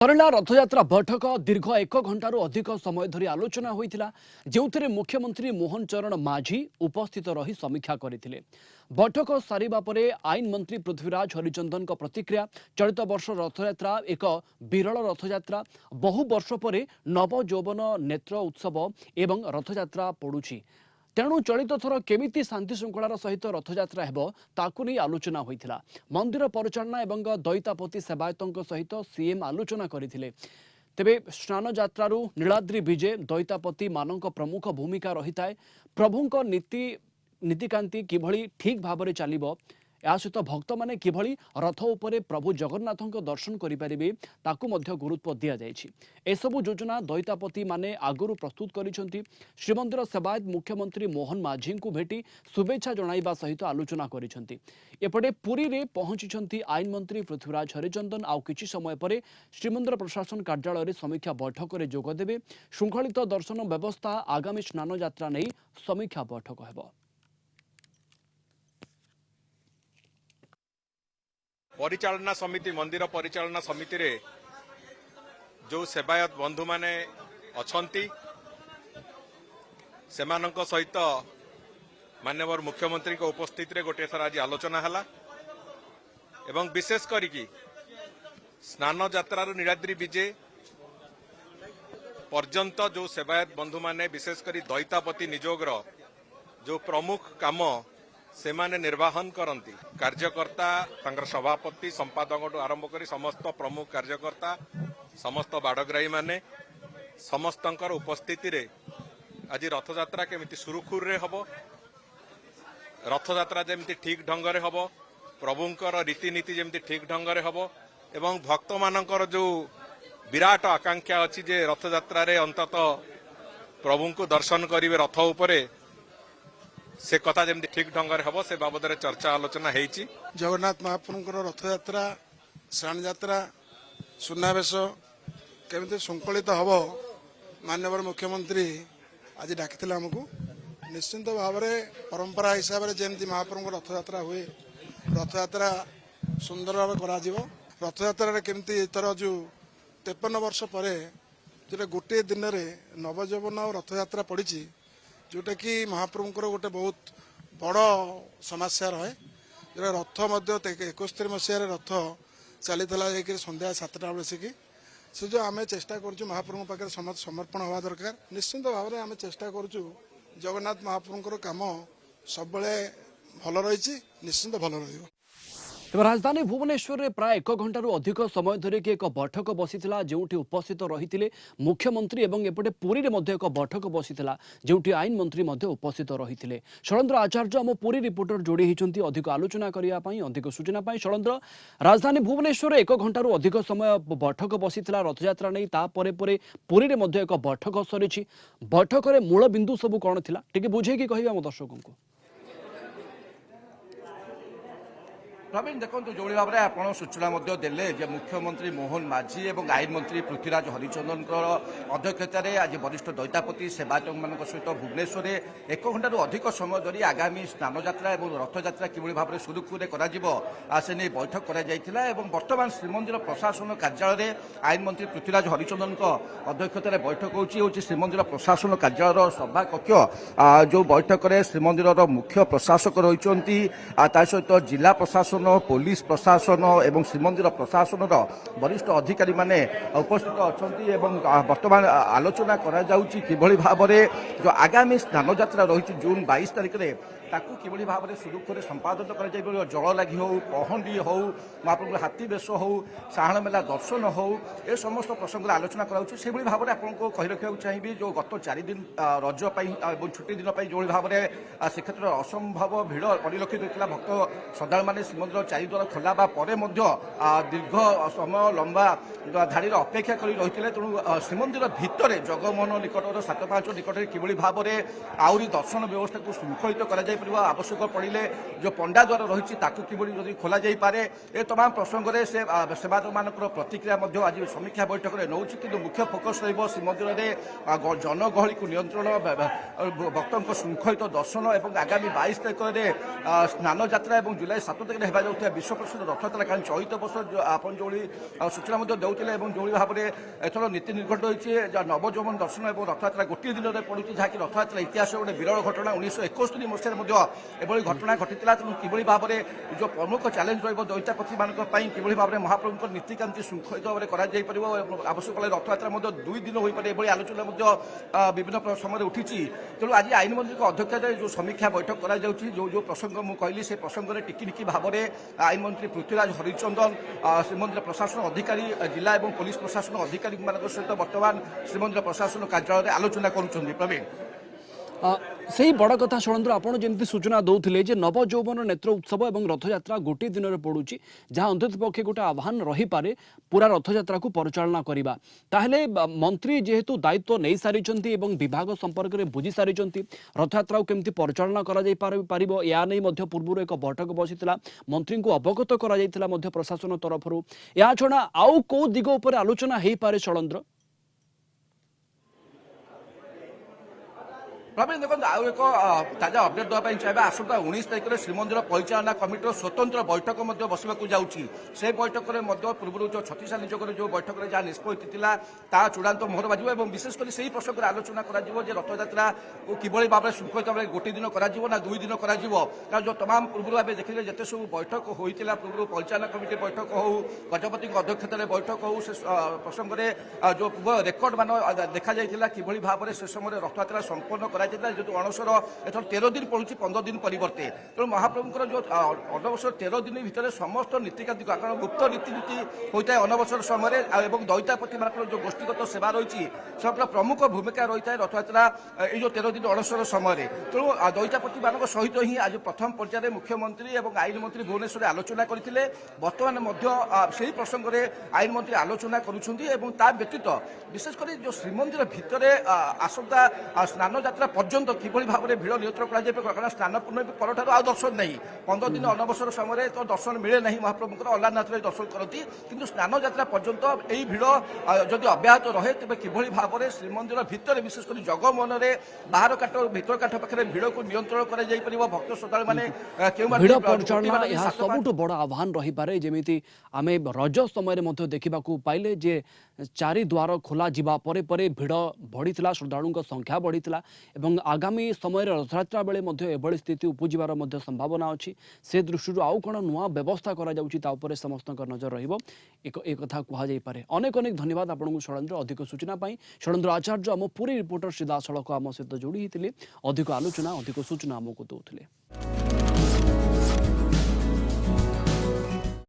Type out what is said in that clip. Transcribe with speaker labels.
Speaker 1: सरला रथयात्रा बैठक दीर्घ 1 घंटार अधिक समय धरी आलोचना होता जो मुख्यमंत्री मोहन चरण माझी उपस्थित रही समीक्षा करते। बैठक सारिबा परे आईन मंत्री पृथ्वीराज हरिचंदन प्रतिक्रिया। चलित वर्ष रथयात्रा एक विरल रथयात्रा। बहु वर्ष पर नव यौवन नेत्र उत्सव एवं रथयात्रा पड़ुछि। तेणु चलित थर केमिति शांति श्रृंखलार सहित रथयात्रा हेब ताकू नहीं आलोचना होता। मंदिर परिचालना एवं दैतापति सेवायतों सहित सीएम आलोचना करथिले। तेबे स्नान यात्रारू नीलाद्री विजे दैतापति मानक प्रमुख भूमिका रही है। प्रभुंक नीतिकांति किभली ठीक भाव में चलिबो, या सहित भक्त माने किभली रथ उपरे प्रभु जगन्नाथों दर्शन करें ताकू मध्य गुरुत्व दि जाइछि। एसबु योजना दैतापति माने आगुरु प्रस्तुत करिसेंति। श्रीमंदिर सेवायत मुख्यमंत्री मोहन माझी को भेटी शुभेच्छा जणाइबा सहित आलोचना करिसेंति। एपटे पुरी रे पहुंचिसेंति आईन मंत्री पृथ्वीराज हरिचंदन। आउ किछि समय परे श्रीमंदिर प्रशासन कार्यालय रे समीक्षा बैठक रे जोग देबे। श्रृंखलित दर्शन व्यवस्था आगामी स्नान यात्रा नहीं समीक्षा बैठक हेबो।
Speaker 2: परिचालना समिति मंदिर परिचालना समिति रे जो सेवायत बंधु माने अछंती सेमानंक सहित माननीय मुख्यमंत्री को उपस्थिति रे गोटे थर आज आलोचना हला एवं विशेष करिकी स्नान यात्रा नीलाद्री विजे पर्यंत जो सेवायत बंधु माने विशेष करी दैतापति निजोगर जो प्रमुख काम से माने निर्वाहन करती कार्यकर्ता तांकर सभापति संपादक आरंभ कर समस्त प्रमुख कार्यकर्ता समस्त बाड़ग्राही माने समस्तंकर उपस्थिति रे आज रथयात्रा केमिति सुरुखुर रे हबो, रथयात्रा जेमिति ठीक ढंग रे हबो, प्रभुंकर रीतिनीति जेमिति ठीक ढंग रे हबो एवं भक्त मानकर जो विराट आकांक्षा अछि जे रथयात्रा रे अंतत प्रभु को दर्शन करिवे रथ उपरे से कथा जमी ठीक ढंग से हम से बाबद चर्चा आलोचना होती।
Speaker 3: जगन्नाथ महाप्रभुंकर रथयात्रा स्नान यात्रा सुनावेश केमिति संकलित हम माननीय मुख्यमंत्री आज डाकिथिले आमको निश्चिंत भाव में परंपरा हिसाब से जमी महाप्रभु रथयात्रा हुए रथयात्रा सुंदर भाव कर रथयात्रा केमिति एथर जो 53 वर्ष पर जो गोटे दिन में नवयौवन और रथयात्रा पड़ी जोटा कि महाप्रभुंर गोटे बहुत बड़ समस्या रहे जो रथ 71 मसीह रथ चली संध्या 7टा बेले से जो आम चेष्टा करूँ महाप्रभु पाखे समर्पण हवा दरकार। निश्चिंत भाव में आम चेष्टा करूँ जगन्नाथ महाप्रभुंर काम सब भल रही निश्चिंत भल रही।
Speaker 1: तेज राजधानी भुवनेश्वर में प्राय 1 घंटार अधिक समय धरिकी एक बैठक बसीला जो उपस्थित रही मुख्यमंत्री एवं एपटे पुरी में एक बैठक बसीला जो आईन मंत्री उपस्थित रही। शैलेन्द्र आचार्य आम पुरी रिपोर्टर जोड़ी होती अधिक आलोचना करने अधिक सूचना। शैलेन्द्र, राजधानी भुवनेश्वर 1 घंटार अधिक समय बैठक बसीला रथयात्रा नहीं तापर पुरी में एक बैठक सरी। बैठक में मूल बिंदु सब कौन था टे बुझे कह दर्शकों को।
Speaker 4: प्रवीण देखो जो भाव में आप सूचना देले मुख्यमंत्री मोहन माझी और आईन मंत्री पृथ्वीराज हरिचंदन अध्यक्षतार आज वरिष्ठ दैतापति सेवायत मान सहित भुवनेश्वर 1 घंटार अधिक समय धरी आगामी स्नान यात्रा और रथयात्रा किभली भाव में सुरुखुरे से नहीं बैठक कर बर्तमान श्रीमंदिर प्रशासन कार्यालय आईन मंत्री पृथ्वीराज हरिचंदन अध्यक्षतार बैठक होची श्रीमंदिर प्रशासन कार्यालय सभा कक्ष जो बैठक में श्रीमंदिर मुख्य प्रशासक रही सहित जिला प्रशासन पुलिस प्रशासन एवं श्रीमंदिर प्रशासन वरिष्ठ अधिकारी माने उपस्थित अच्छा वर्तमान आलोचना करा जाउची किभली भाव में जो आगामी स्नान यात्रा रही जून 22 तारिख में ताकू किभली भाव में सुरुखुरे संपादन कर जल लगी हो पहंडी हो महाप्रभु हाथी बेश हो साहाण मेला दर्शन हो ए समस्त प्रसंग आलोचना कराई भाव में आपको कही रखा चाहिए जो गत 4 दिन रज छुट्टी दिन जो भाव में श्रीक्षेत्र असंभव भिड़ परिलक्षित होता भक्त श्रद्धा मैंने श्रीमंदिर चारिद्वार खोला दीर्घ समय लंबा धाड़ी अपेक्षा कर रही तेणु श्रीमंदिर भितर जगमोहन निकटर 7-5 निकट किभली भाव में आहरी दर्शन व्यवस्था को श्रृंखलित कर आवश्यक पड़े जो पंडा द्वार रही कि खोल जापे ए तमाम प्रसंग में से सेवायत मान प्रतिक्रिया आज समीक्षा बैठक में नौ कि मुख्य फोकस रही श्रीमंदिर में जनगहली को नियंत्रण भक्तों श्रृंखलित दर्शन और आगामी 22 तारीख में स्नान यात्रा और जुलाई 7 तारीख में होगा विश्व प्रसिद्ध रथयात्रा कारण चलित वर्ष आप जो सूचना देते जो भाव में एथर नीति निर्घट होती नवजौवन दर्शन और रथयात्रा गोटे दिन में पड़ुଛି जहाँकि रथयात्रा इतिहास गोटे विरल घटना 1971 मसीह एभली घटना घटी तेणु किभली भाव में जो प्रमुख चैलेंज दैत्यापति मान कि भाव में महाप्रभु नीतिकांति श्रृंखलित भाव में आवश्यक रथयात्रा 2 दिन हो पारे एभली आलोचना विभिन्न समय उठी तेणु आज आईन मंत्री अध्यक्षतार जो समीक्षा बैठक करा जो प्रसंग मुझे कहली से प्रसंग में टिकी भाव में आईन मंत्री पृथ्वीराज हरिचंदन श्रीमंदिर प्रशासन अधिकारी जिला और पुलिस प्रशासन अधिकारी सहित बर्तमान श्रीमंदिर प्रशासन कार्यालय आलोचना करुँच प्रवीण
Speaker 1: से बड़ कथा षड़यंत्र आपड़ जमी सूचना दौले नवजौवन नेत्र उत्सव और रथयात्रा गोटे दिन में पड़ुଛି जहाँ अंत पक्षे गोटे आह्वान रही पारे पूरा रथयात्रा को परिचालना करवा ताहले मंत्री जेहेतु दायित्व नहीं सारी विभाग संपर्क में बुझी सारी रथयात्रा को केमती परिचालना कर या नहीं पूर्व एक बैठक बसी मंत्री को अवगत कर प्रशासन तरफ या छड़ा आउ कौ दिग उपर आलोचना हो पारे षड़यंत्र
Speaker 4: प्रवीण देखो आउ एक ताजा अपडेट देवाई चाहिए आसंता 19 तारीख में श्रीमंदिर परिचालना कमिटर स्वतंत्र बैठक बसवाक जाऊँगी से बैठक में पूर्व जो छत्तीस निजोग जो बैठक में जहाँ निष्पत्ति था चूड़ांत मोहर बाज और विशेषकर से प्रसंग में आलोचना कर रथयात्रा को किभली भाव में श्रृंखलित भाव में गोटे दिन कर 2 दिन कर जो तमाम पूर्व भाव देखिए जिते सब बैठक होता पूर्व परिचालना कमिटी बैठक हो गजपति अध्यक्षतार बैठक हो से प्रसंग में जो पूर्व रेकर्ड मान देखा जाता किभली भाव में से समय रथयात्रा संपन्न जेहतु अणसर एथर 13 दिन पड़ुଛି 15 दिन परिवर्ते तेणु महाप्रभुଙ୍କର जो अनवसर 13 दिन भितर समस्त नीतिकांति कारण गुप्त नीतिनीति होता है अनवसर समय और दैत्यापति मान जो गोष्ठीगत सेवा रही सब प्रमुख भूमिका रही है रथयात्रा ये 13 दिन अणसर समय तेणु दैत्यापति मान सहित ही आज प्रथम पर्यायर मुख्यमंत्री और आईन मंत्री भुवनेश्वर आलोचना करते बर्तमान से प्रसंग में आईन मंत्री आलोचना करुँच व्यतीत विशेषकर जो श्रीमंदिर भितर आसंता स्नान यात्रा पर्यंत किभली भाव में भिड़ नियंत्रण कारण स्नान पूर्णमी पर आ दर्शन नहीं 15 दिन अनवसर समय तो दर्शन मिले ना महाप्रभुଙ୍କର अलारनाथ दर्शन करती किंतु स्नान यात्रा पर्यंत यही भिड़ जदि अब्याहत रहे तेज किभली भाव में श्रीमंदिर भितर विशेषकर जगमोहन में बाहर काट भीतर काठ पाखे भिड़ को नियंत्रण कर भक्त श्रद्धा मैंने
Speaker 1: भिड़ परिचालना यह सबुठ बड़ आह्वान रही पारे जेमिति आमे रज समय देखा पाइले जे 4 द्वार खोला जिबा परे परे भिड़ बढ़ी श्रद्धालुओं संख्या बढ़ी एवं आगामी समय रथयात्रा बेले एभली स्थिति उपजिबार संभावना अच्छी से दृष्टि आउ कौन नुआ व्यवस्था करा समस्त नजर रहा कहुपे अनेक अनेक धन्यवाद आपको षड़यंत्र अधिक सूचना षड़यंत्र आचार्य आम पूरी रिपोर्टर सीधा सड़क आम सहित जोड़ी अधिक आलोचना अधिक सूचना आमको दौले।